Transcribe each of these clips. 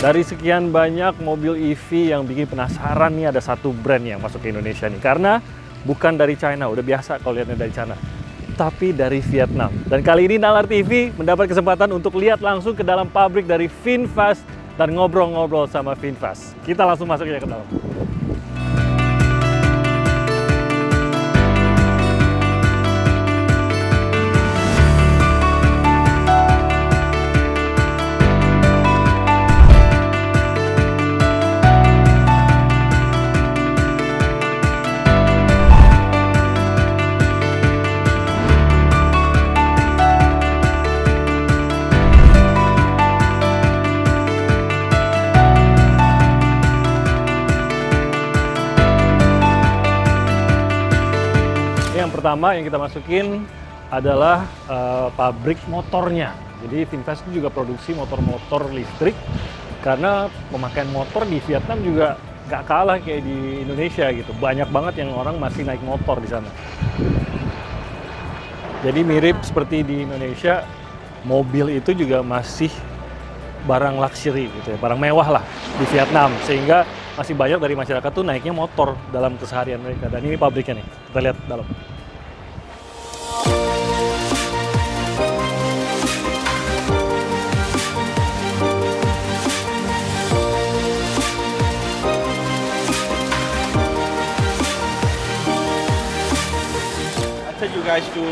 Dari sekian banyak mobil EV yang bikin penasaran nih, ada satu brand yang masuk ke Indonesia nih. Karena bukan dari China, udah biasa kalau lihatnya dari China, tapi dari Vietnam. Dan kali ini Nalar TV mendapat kesempatan untuk lihat langsung ke dalam pabrik dari VinFast dan ngobrol-ngobrol sama VinFast. Kita langsung masuk aja ke dalam. Yang pertama yang kita masukin adalah pabrik motornya. Jadi VinFast itu juga produksi motor-motor listrik, karena pemakaian motor di Vietnam juga nggak kalah kayak di Indonesia gitu. Banyak banget yang orang masih naik motor di sana. Jadi mirip seperti di Indonesia, mobil itu juga masih barang luxury gitu ya, barang mewah lah di Vietnam, sehingga masih banyak dari masyarakat tuh naiknya motor dalam keseharian mereka. Dan ini pabriknya nih, kita lihat dalam. I take you guys to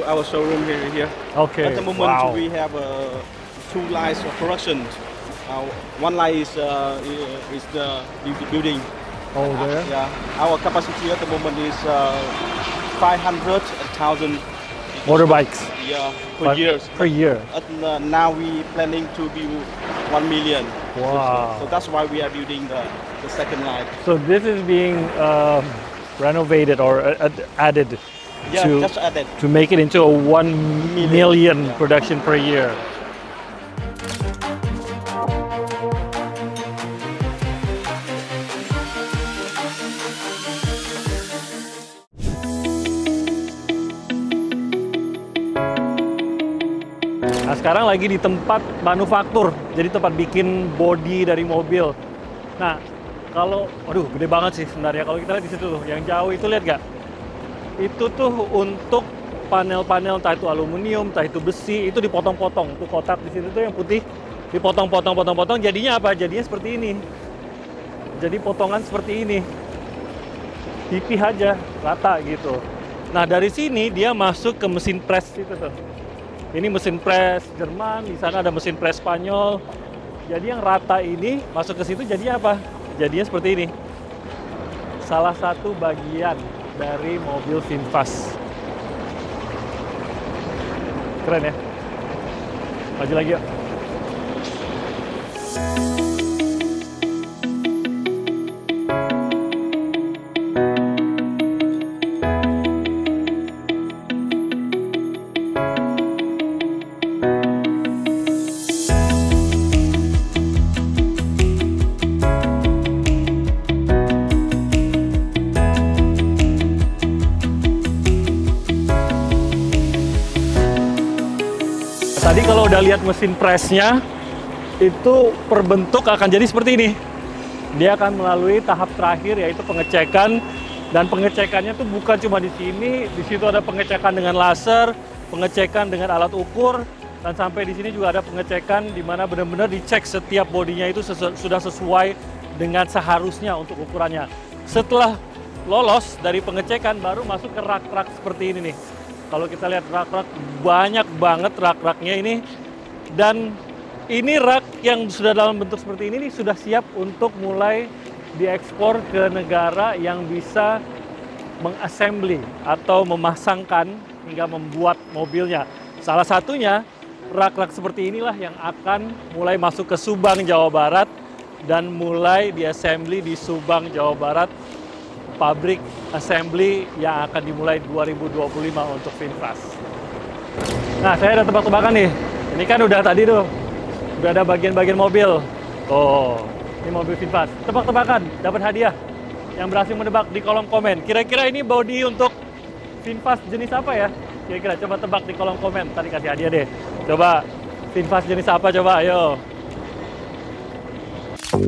our showroom here. Okay. At the moment, we have two lines of production. One line is the building. Oh, there. Yeah. Our capacity at the moment is 500,000 motorbikes. Yeah, per year. Per year. Now we planning to build 1 million. Wow. So that's why we are building the second line. So this is being renovated or added, Yeah, just added. to make it into a 1 million production per year. Nah, sekarang lagi di tempat manufaktur, jadi tempat bikin bodi dari mobil. Nah, kalau, waduh, gede banget sih sebenarnya. Kalau kita lihat di situ tuh, yang jauh itu lihat nggak? Itu tuh untuk panel-panel, entah itu aluminium, entah itu besi, itu dipotong-potong. Tuh kotak di situ tuh yang putih, dipotong-potong, jadinya apa? Jadinya seperti ini. Jadi potongan seperti ini. Pipih aja, rata gitu. Nah, dari sini dia masuk ke mesin press itu tuh. Ini mesin press Jerman, di sana ada mesin press Spanyol. Jadi yang rata ini masuk ke situ jadinya apa? Jadinya seperti ini. Salah satu bagian dari mobil VinFast. Keren ya? Maju lagi yuk. Tadi kalau udah lihat mesin pressnya, itu per bentuk akan jadi seperti ini. Dia akan melalui tahap terakhir, yaitu pengecekan. Dan pengecekannya tuh bukan cuma di sini, di situ ada pengecekan dengan laser, pengecekan dengan alat ukur, dan sampai di sini juga ada pengecekan di mana benar-benar dicek setiap bodinya itu sudah sesuai dengan seharusnya untuk ukurannya. Setelah lolos dari pengecekan, baru masuk ke rak-rak seperti ini nih. Kalau kita lihat rak-rak, banyak banget rak-raknya ini. Dan ini rak yang sudah dalam bentuk seperti ini nih, sudah siap untuk mulai diekspor ke negara yang bisa mengassembly atau memasangkan hingga membuat mobilnya. Salah satunya, rak-rak seperti inilah yang akan mulai masuk ke Subang, Jawa Barat, dan mulai diassembly di Subang, Jawa Barat, pabrik assembly yang akan dimulai 2025 untuk VinFast. Nah, saya ada tebak-tebakan nih. Ini kan udah tadi tuh, udah ada bagian-bagian mobil. Oh, ini mobil VinFast. Tebak-tebakan, dapat hadiah. Yang berhasil menebak di kolom komen. Kira-kira ini bodi untuk VinFast jenis apa ya? Kira-kira coba tebak di kolom komen. Tadi kasih hadiah deh. Coba VinFast jenis apa coba, ayo. Nah,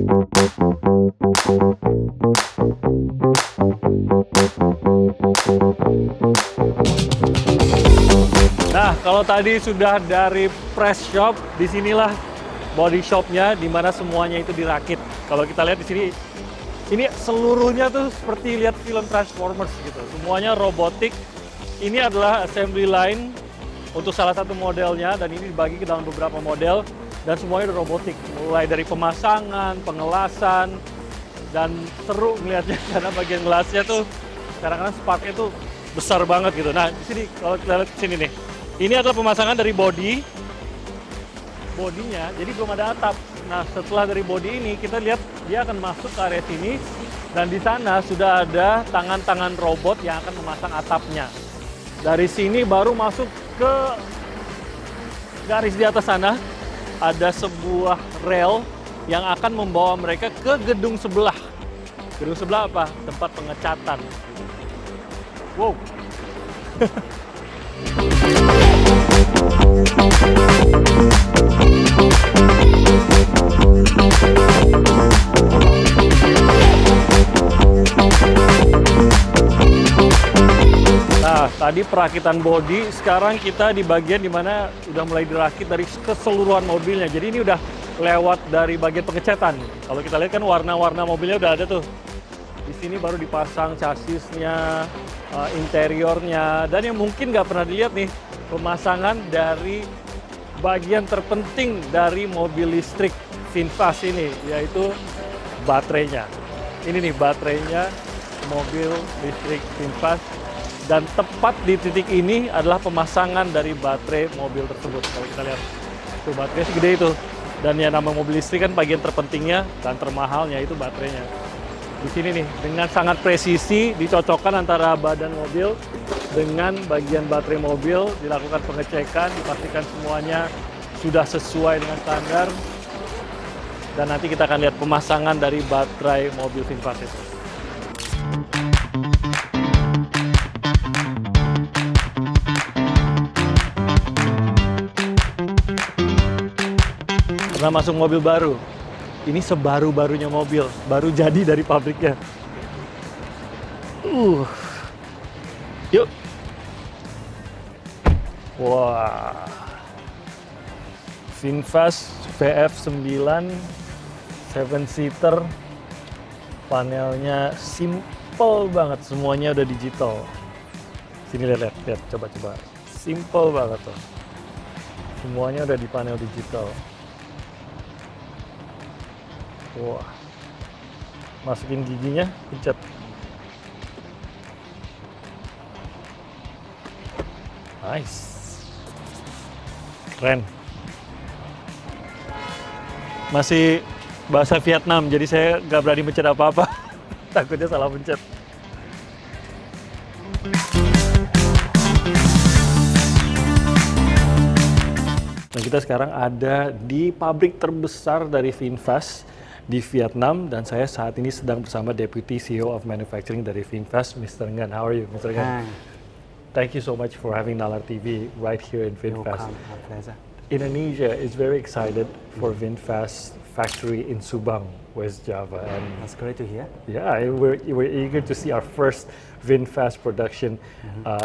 kalau tadi sudah dari press shop, disinilah body shopnya, di mana semuanya itu dirakit. Kalau kita lihat di sini, ini seluruhnya tuh seperti lihat film Transformers gitu. Semuanya robotik. Ini adalah assembly line untuk salah satu modelnya, dan ini dibagi ke dalam beberapa model, dan semuanya udah robotik. Mulai dari pemasangan, pengelasan, dan seru melihatnya karena bagian gelasnya tuh kadang-kadang sparknya tuh besar banget gitu. Nah, di sini kalau kita lihat di sini nih, ini adalah pemasangan dari bodinya, jadi belum ada atap. Nah, setelah dari body ini, kita lihat dia akan masuk ke area sini, dan di sana sudah ada tangan-tangan robot yang akan memasang atapnya. Dari sini baru masuk ke garis di atas sana, ada sebuah rel yang akan membawa mereka ke gedung sebelah. Gedung sebelah apa? Tempat pengecatan. Wow. Nah, tadi perakitan bodi, sekarang kita di bagian dimana udah mulai dirakit dari keseluruhan mobilnya. Jadi ini udah lewat dari bagian pengecatan. Kalau kita lihat kan warna-warna mobilnya udah ada tuh. Di sini baru dipasang chassisnya, interiornya, dan yang mungkin nggak pernah dilihat nih, pemasangan dari bagian terpenting dari mobil listrik VinFast ini, yaitu baterainya. Ini nih baterainya mobil listrik VinFast, dan tepat di titik ini adalah pemasangan dari baterai mobil tersebut. Kalau kita lihat, tuh baterainya segede itu. Dan ya nama mobil listrik kan bagian terpentingnya dan termahalnya itu baterainya. Di sini nih, dengan sangat presisi dicocokkan antara badan mobil dengan bagian baterai mobil, dilakukan pengecekan, dipastikan semuanya sudah sesuai dengan standar. Dan nanti kita akan lihat pemasangan dari baterai mobil VinFast itu. Pernah masuk mobil baru? Ini sebaru-barunya mobil, baru jadi dari pabriknya. Yuk. Wah. VinFast VF9 7-seater. Panelnya simple banget, semuanya udah digital. Sini lihat, coba. Simple banget tuh. Semuanya udah di panel digital. Wah, masukin giginya, pencet. Nice, keren. Masih bahasa Vietnam, jadi saya nggak berani pencet apa-apa. Takutnya salah pencet. Nah, kita sekarang ada di pabrik terbesar dari VinFast di Vietnam, dan saya saat ini sedang bersama Deputy CEO of Manufacturing dari VinFast, Mr. Nguyen. How are you, Mr. Nguyen? Hi. Thank you so much for having Nalar TV right here in VinFast. My pleasure. Indonesia is very excited for VinFast factory in Subang, West Java, and That's great to hear. yeah, we're eager to see our first VinFast production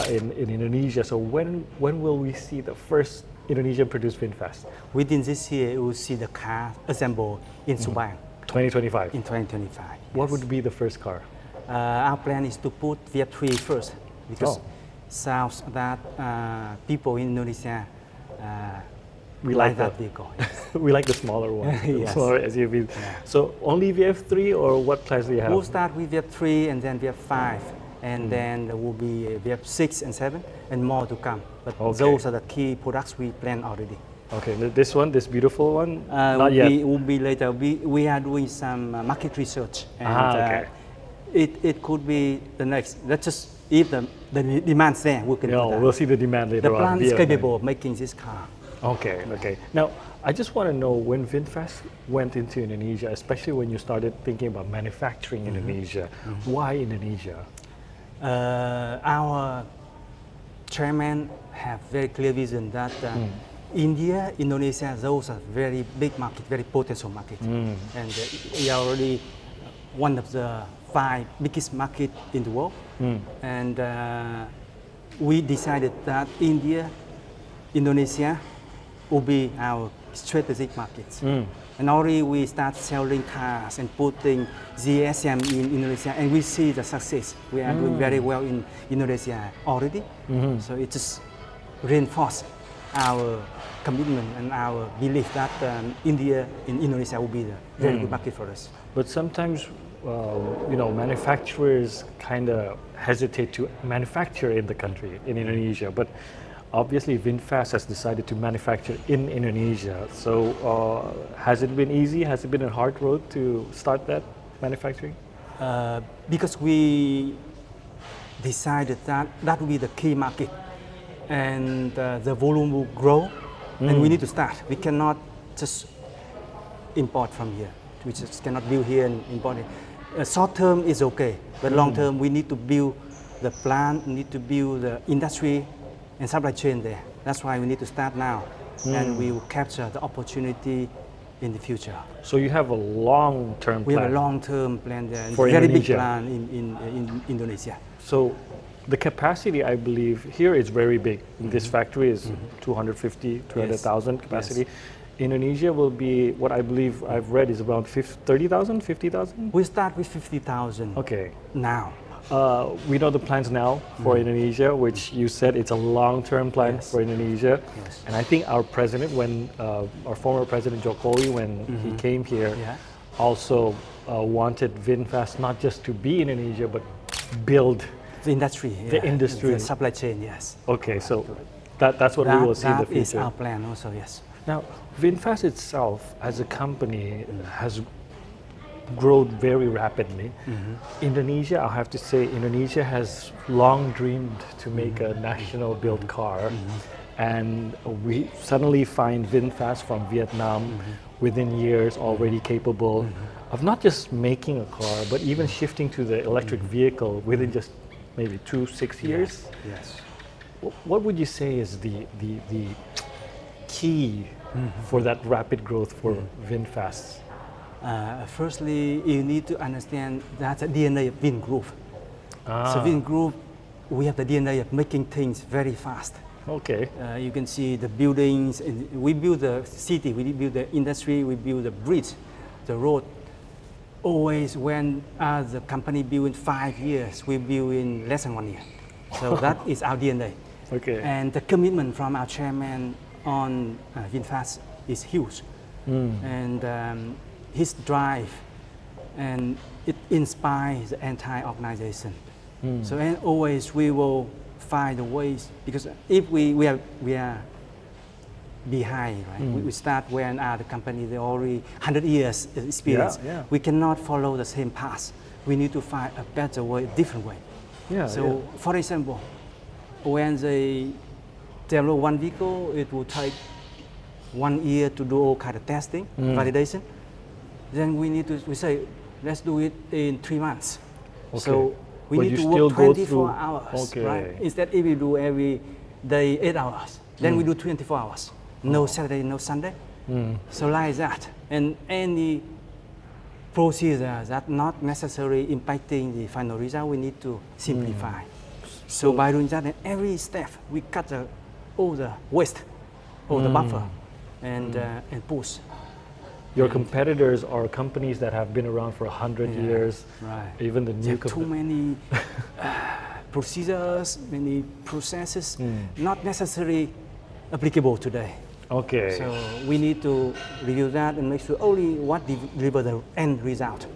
in Indonesia. So when will we see the first Indonesian-produced VinFast? Within this year, you will see the car assembled in Subang 2025. in 2025. What yes. would be the first car? Our plan is to put VF3 first because sounds that people in Indonesia We like that the vehicle. Yes. we like the smaller one, the Yes. smaller SUV. Yeah. So only VF3, or what class do you have? We'll start with VF3 and then VF5, and then there will be VF6 and 7, and more to come. But Okay. those are the key products we plan already. Okay, this one, this beautiful one, not yet. Will be later. We are doing some market research, and okay. It could be the next. Let's just if the demand's there, we can. No, do that. we'll see the demand later The on. plant is Vietnam. capable of making this car. Okay, okay. Now, I just want to know, when VinFast went into Indonesia, especially when you started thinking about manufacturing in Indonesia, why Indonesia? Our chairman have very clear vision that India, Indonesia, those are very big market, very potential market. And we are already one of the 5 biggest market in the world. And we decided that India, Indonesia will be our strategic markets. And already we start selling cars and putting GSM in Indonesia, and we see the success. We are doing very well in Indonesia already. So it just reinforces our commitment and our belief that India and Indonesia will be the very good market for us. But sometimes, you know, manufacturers kind of hesitate to manufacture in the country, in Indonesia. But obviously, VinFast has decided to manufacture in Indonesia. So, has it been easy? Has it been a hard road to start that manufacturing? Because we decided that that will be the key market, and the volume will grow, and we need to start. We cannot just import from here. We just cannot build here and import it. Short term is okay, but long term we need to build the plant, need to build the industry and supply chain there. That's why we need to start now, and we will capture the opportunity in the future. So you have a long-term plan? We have a long-term plan there, for very Indonesia. Big plan in Indonesia. So the capacity, I believe, here is very big. This factory is 250, 300,000 capacity. Yes. Indonesia will be, what I believe I've read is around 30,000, 50,000? We start with 50,000 Okay. now. We know the plans now for Indonesia, which you said it's a long-term plan for Indonesia. Yes. And I think our president, when our former president Jokowi, when he came here, also wanted VinFast not just to be in Indonesia, but build the industry. The industry. The supply chain, yes. Okay, so that's what we will see in the future. That is our plan also, yes. Now, VinFast itself as a company has grown very rapidly. Indonesia, I have to say, Indonesia has long dreamed to make a national built car. And we suddenly find VinFast from Vietnam within years already capable of not just making a car, but even shifting to the electric vehicle within just maybe 6 years. Yes. What would you say is the key for that rapid growth for VinFast? Firstly, you need to understand that the DNA of Vin Group. So Vin Group, we have the DNA of making things very fast. Okay. You can see the buildings, and we build the city, we build the industry, we build the bridge, the road. Always when the company built in 5 years, we build in less than 1 year. So that is our DNA. Okay. And the commitment from our chairman on VinFast is huge. And his drive, and it inspires the entire organization. So and always we will find the ways, because if we are behind, right? We start when the company they already 100 years experience. We cannot follow the same path. We need to find a better way, a different way. So for example, when they develop one vehicle, it will take 1 year to do all kind of testing, validation. Then we say, let's do it in 3 months. Okay. So we need to work 24 hours, right? Instead, if we do every day 8 hours, then we do 24 hours. No Saturday, no Sunday. So like that. And any procedure that not necessarily impacting the final result, we need to simplify. So by doing that, in every step, we cut all the waste, all the buffer, and push. Your competitors are companies that have been around for 100 years. Right. Even the new too many procedures, many processes, not necessarily applicable today. Okay. So we need to review that and make sure only what deliver the end result.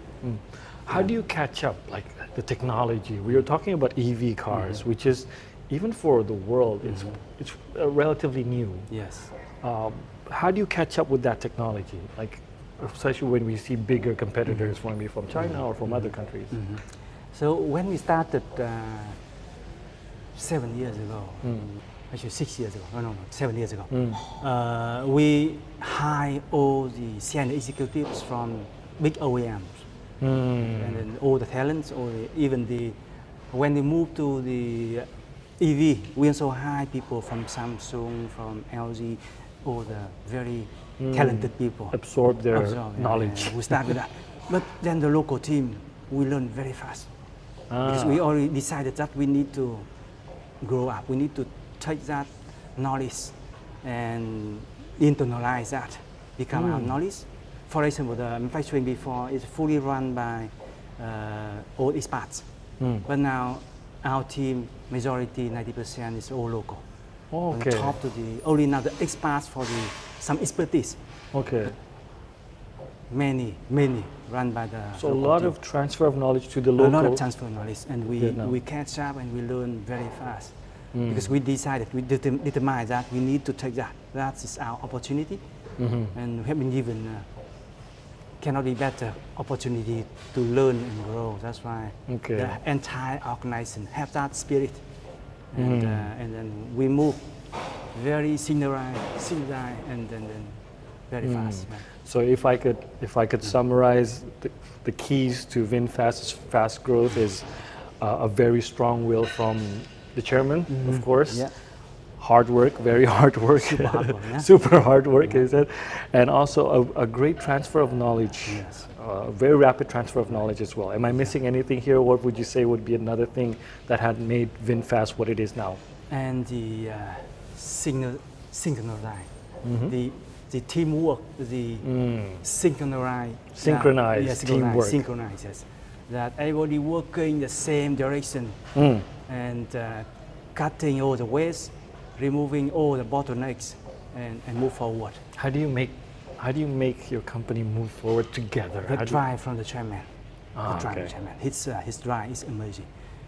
How do you catch up, like the technology? We are talking about EV cars, which is, even for the world, it's relatively new. Yes. How do you catch up with that technology? Like, especially when we see bigger competitors, maybe from China or from other countries. So when we started 7 years ago, actually 6 years ago, no, 7 years ago, we hired all the senior executives from big OEMs, and then all the talents, or even when they moved to the EV, we also hire people from Samsung, from LG, all the very talented people. Absorb their knowledge. We start with that. But then the local team, we learn very fast. Because we already decided that we need to grow up. We need to take that knowledge and internalize that, become our knowledge. For example, the manufacturing before is fully run by all expats. But now our team, majority, 90% is all local. Okay. On top to only now the expats for some expertise. Okay. Many run by the So a lot team. of transfer of knowledge to the local. A lot of transfer of knowledge, and we catch up and we learn very fast. Because we decided, we determined that we need to take that. That is our opportunity, and we have been given cannot be better opportunity to learn and grow. That's why the entire organization have that spirit, and then we move very synchronized, and then very fast. Right? So if I could summarize the keys to VinFast's fast growth is a very strong will from the chairman, of course. Hard work, very hard work, super hard work, super hard work, is it? And also a great transfer of knowledge, very rapid transfer of knowledge as well. Am I missing anything here? What would you say would be another thing that had made VinFast what it is now? And the synchronized, the teamwork, the synchronized teamwork. Synchronized, yes. That everybody working in the same direction and cutting all the waste, removing all the bottlenecks, and move forward. How do you make your company move forward together? The drive from the chairman. The drive from the chairman. His drive is amazing.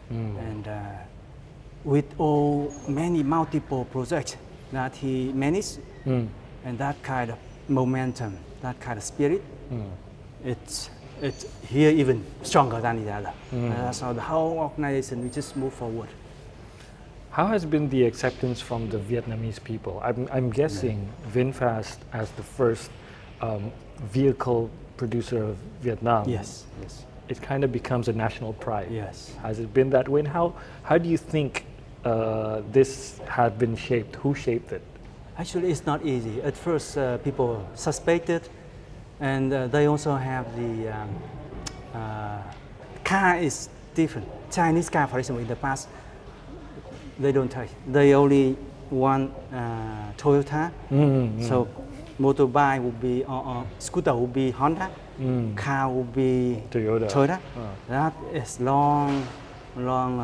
And with many multiple projects that he managed, and that kind of momentum, that kind of spirit, it's here even stronger than the other. So the whole organization, we just move forward. How has been the acceptance from the Vietnamese people? I'm guessing VinFast as the first vehicle producer of Vietnam. Yes. It kind of becomes a national pride. Yes. Has it been that way? And how do you think this had been shaped? Who shaped it? Actually, it's not easy. At first, people suspected, and they also have the car is different. Chinese car, for example, in the past, they don't take. They only want Toyota. So motorbike would be, scooter would be Honda, car would be Toyota. That is long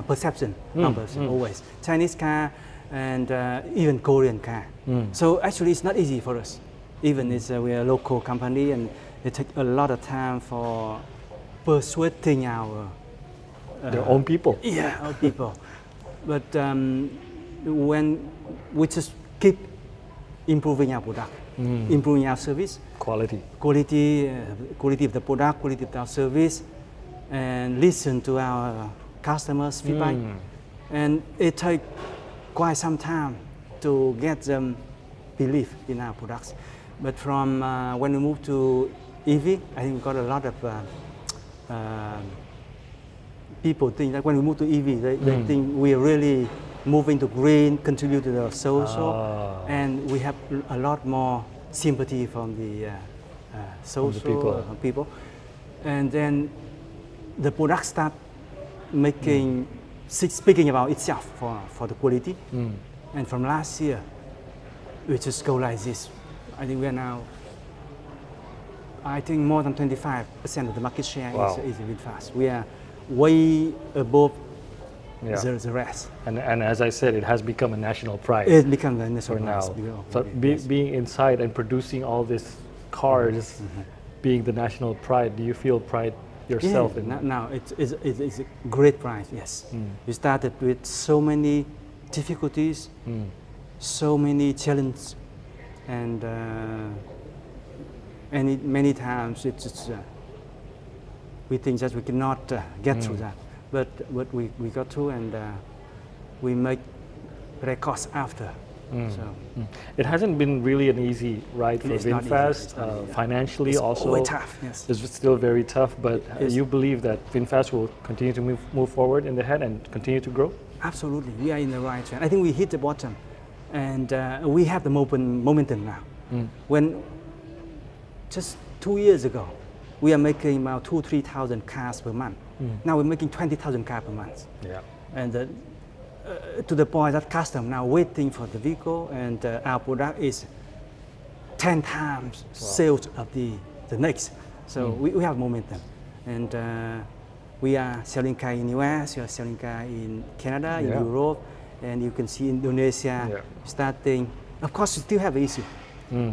perception numbers always. Chinese car and even Korean car. So actually it's not easy for us. Even we are a local company, and it takes a lot of time for persuading our their own people. Yeah, our people. But when we just keep improving our product, improving our service, quality of the product, quality of our service, and listen to our customers' feedback, and it takes quite some time to get them believe in our products. But from when we moved to EV, I think we got a lot of people think that when we move to EV, they think we are really moving to green, contribute to the social, and we have a lot more sympathy from the social people. And then the product start making, speaking about itself for the quality. And from last year, we just go like this. I think we are now, I think more than 25% of the market share is VinFast. We are way above the rest. And as I said, it has become a national pride. It becomes a national pride. So being inside and producing all these cars, being the national pride, do you feel pride yourself? Now it's a great pride, yes. We started with so many difficulties, so many challenges, and many times we think that we cannot get through that. But we got through, and we make records after. It hasn't been really an easy ride for VinFast. Financially, it's also tough. Yes, it's still very tough. But you believe that VinFast will continue to move forward in the head and continue to grow? Absolutely, we are in the right track. I think we hit the bottom. and we have the momentum now. When just 2 years ago, we are making about 2,000-3,000 cars per month. Now we're making 20,000 cars per month. Yeah. And to the point that customer now waiting for the vehicle, and our product is 10 times sales of the next. So we have momentum. And we are selling car in US, we are selling car in Canada, in Europe, and you can see Indonesia starting. Of course, we still have an issue,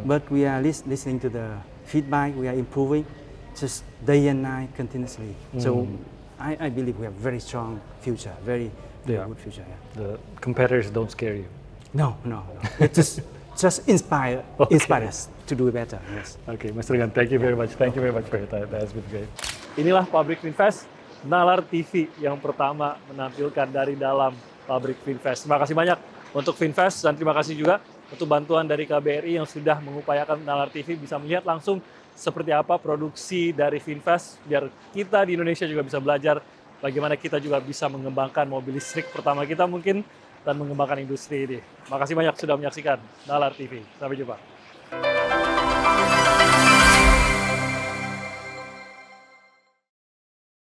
but we are listening to the feedback, we are improving, just day and night continuously. So I believe we have very strong future, very good future. Yeah. The competitors don't scare you? No. It just inspire us to do better. Yes. Okay, Mas Regan, thank you very much. Thank you very much for your time. That's been great. Inilah Pabrik Vinfast, nalar TV yang pertama menampilkan dari dalam Pabrik Vinfast. Terima kasih banyak untuk Vinfast dan terima kasih juga untuk bantuan dari KBRI yang sudah mengupayakan nalar TV bisa melihat langsung seperti apa produksi dari VinFast, biar kita di Indonesia juga bisa belajar bagaimana kita juga bisa mengembangkan mobil listrik pertama kita mungkin dan mengembangkan industri ini. Makasih banyak sudah menyaksikan Nalar TV. Sampai jumpa.